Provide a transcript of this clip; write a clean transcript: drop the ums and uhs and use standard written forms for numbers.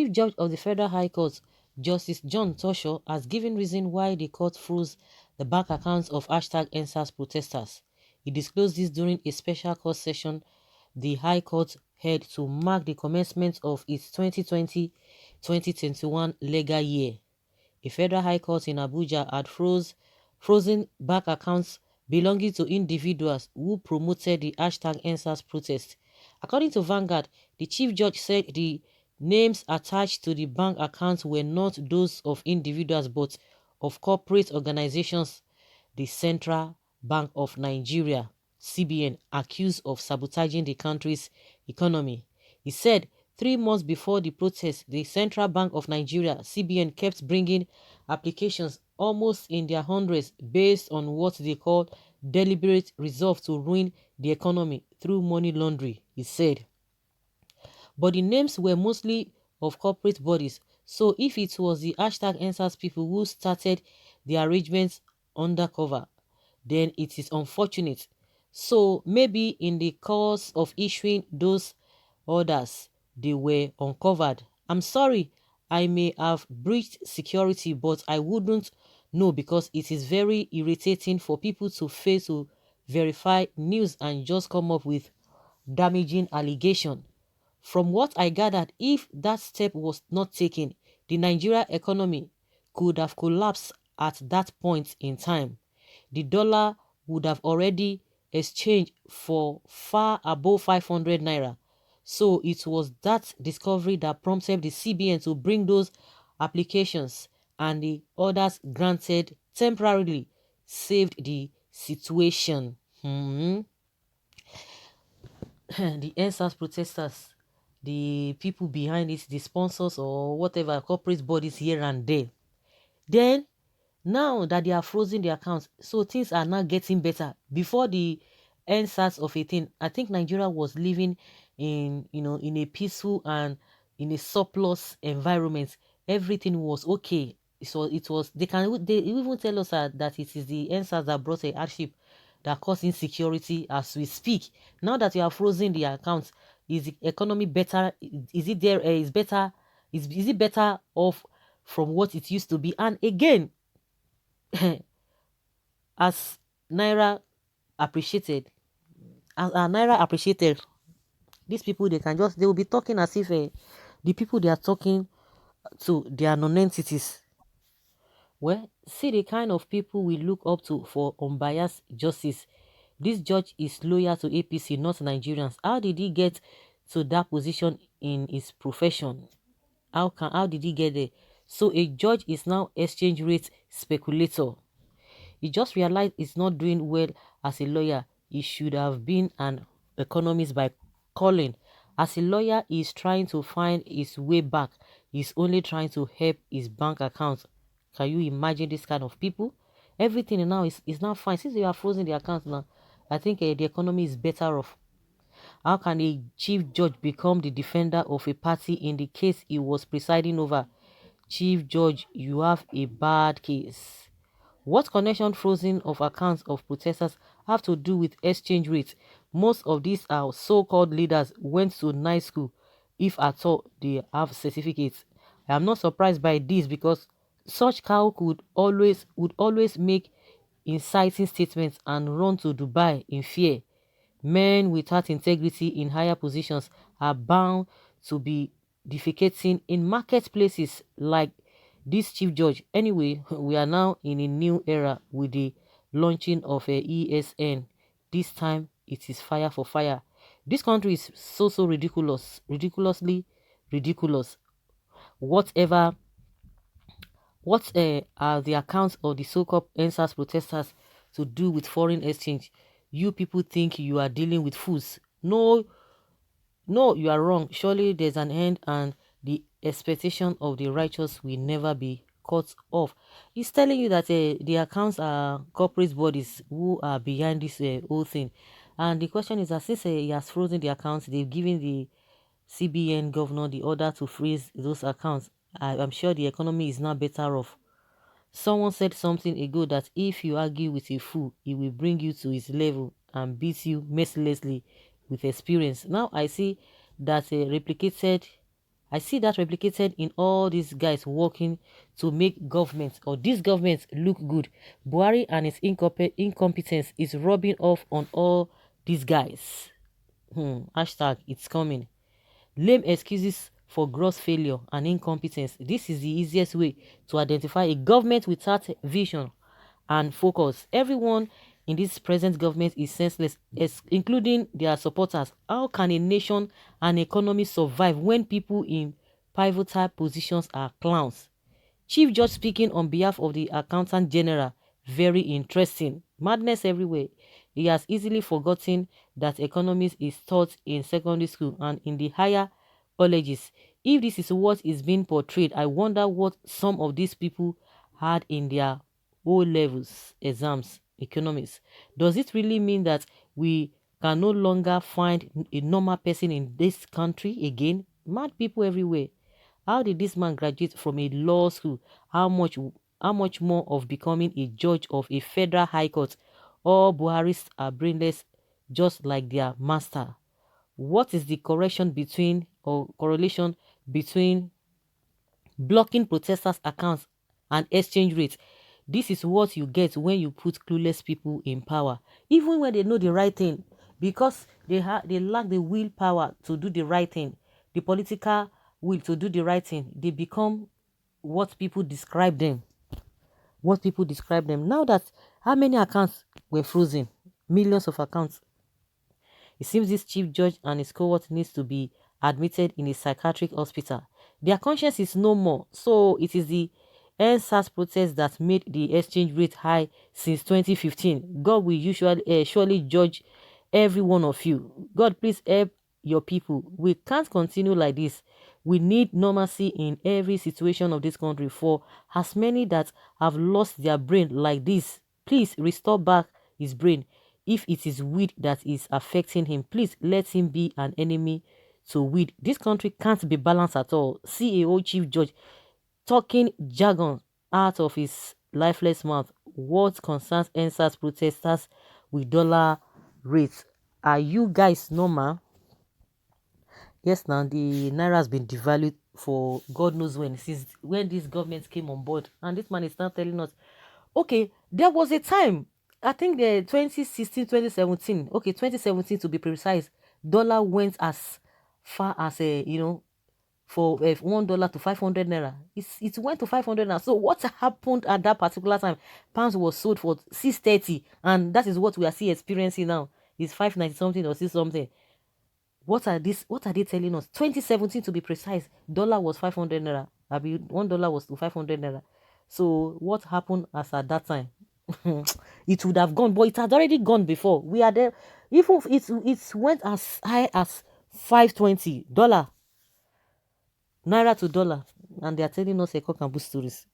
Chief Judge of the Federal High Court, Justice John Tosho, has given reason why the court froze the bank accounts of #EndSARS protesters. He disclosed this during a special court session the High Court held to mark the commencement of its 2020-2021 legal year. A federal high court in Abuja had frozen bank accounts belonging to individuals who promoted the #EndSARS protest. According to Vanguard, the chief judge said the names attached to the bank accounts were not those of individuals but of corporate organizations. The Central Bank of Nigeria (CBN) accused of sabotaging the country's economy. He said 3 months before the protest, the Central Bank of Nigeria (CBN) kept bringing applications almost in their hundreds based on what they call deliberate resolve to ruin the economy through money laundering, he said. But the names were mostly of corporate bodies, so if it was the #EndSARS people who started the arrangements undercover, then it is unfortunate. So maybe in the course of issuing those orders, they were uncovered. I'm sorry, I may have breached security, but I wouldn't know because it is very irritating for people to fail to verify news and just come up with damaging allegation. From what I gathered, if that step was not taken, the Nigeria economy could have collapsed at that point in time. The dollar would have already exchanged for far above 500 naira. So it was that discovery that prompted the CBN to bring those applications, and the orders granted temporarily saved the situation. The EndSARS protesters, the people behind it, the sponsors or whatever corporate bodies here and there. Then now that they are frozen the accounts, so things are now getting better. Before the EndSARS of 18, I think Nigeria was living in in a peaceful and in a surplus environment. Everything was okay. So it was they even tell us that it is the EndSARS that brought a hardship that caused insecurity as we speak. Now that you are frozen the accounts, is the economy better? Is it there? Is better? Is it better off from what it used to be? And again, as naira appreciated, as our naira appreciated, these people they will be talking as if the people they are talking to, they are non-entities. Well, see the kind of people we look up to for unbiased justice. This judge is loyal to APC, not Nigerians. How did he get to that position in his profession? How did he get there? So a judge is now exchange rate speculator. He just realized he's not doing well as a lawyer. He should have been an economist by calling. As a lawyer, he's trying to find his way back. He's only trying to help his bank account. Can you imagine this kind of people? Everything now is now fine. Since they are frozen the account now, I think the economy is better off. How can a chief judge become the defender of a party in the case he was presiding over? Chief judge, you have a bad case. What connection frozen of accounts of protesters have to do with exchange rates? Most of these are so-called leaders went to night school, if at all they have certificates. I am not surprised by this because such cow would always make inciting statements and run to Dubai in fear. Men without integrity in higher positions are bound to be defecating in marketplaces like this chief judge. Anyway, we are now in a new era with the launching of a ESN. This time it is fire for fire. This country is so ridiculous, ridiculously ridiculous. Whatever, what are the accounts of the so-called EndSARS protesters to do with foreign exchange? You people think you are dealing with fools. No, no, you are wrong. Surely there's an end, and the expectation of the righteous will never be cut off. He's telling you that the accounts are corporate bodies who are behind this whole thing. And the question is that since he has frozen the accounts, they've given the CBN governor the order to freeze those accounts. I'm sure the economy is now better off. Someone said something ago that if you argue with a fool, he will bring you to his level and beat you mercilessly with experience. Now I see that replicated I see that replicated in all these guys working to make government or this government look good. Buhari and his incompetence is rubbing off on all these guys. Hashtag it's coming. Lame excuses for gross failure and incompetence. This is the easiest way to identify a government without vision and focus. Everyone in this present government is senseless, including their supporters. How can a nation and economy survive when people in pivotal positions are clowns? Chief Judge speaking on behalf of the Accountant General. Very interesting. Madness everywhere. He has easily forgotten that economics is taught in secondary school and in the higher colleges. If this is what is being portrayed, I wonder what some of these people had in their O levels exams, economics. Does it really mean that we can no longer find a normal person in this country again? Mad people everywhere. How did this man graduate from a law school? How much more of becoming a judge of a federal high court? All Buharis are brainless just like their master. What is the correlation between blocking protesters' accounts and exchange rates? This is what you get when you put clueless people in power, even when they know the right thing, because they lack the willpower to do the right thing, the political will to do the right thing. They become what people describe them. What people describe them. Now that how many accounts were frozen? Millions of accounts. It seems this chief judge and his cohort needs to be admitted in a psychiatric hospital. Their conscience is no more. So it is the NSAS protest that made the exchange rate high since 2015. God will surely judge every one of you. God, please help your people. We can't continue like this. We need normalcy in every situation of this country. For as many that have lost their brain like this, please restore back his brain. If it is weed that is affecting him, please let him be an enemy to weed. This country can't be balanced at all. CEO Chief Judge talking jargon out of his lifeless mouth. What concerns NSAS protesters with dollar rates? Are you guys normal? Yes, now the naira has been devalued for God knows when, since when this government came on board. And this man is now telling us, okay, there was a time, I think the 2016, 2017, okay, 2017 to be precise, dollar went as far as, for $1 to 500 naira. It went to 500 now. So what happened at that particular time? Pounds was sold for 630, and that is what we are still experiencing now. It's 590 something or 6 something. What are they telling us? 2017 to be precise, dollar was 500 naira. I mean, $1 was to 500 naira. So what happened as at that time? It would have gone, but it had already gone before. We are there. Even if it went as high as 520 dollar naira to dollar, and they are telling us a cock and bull stories.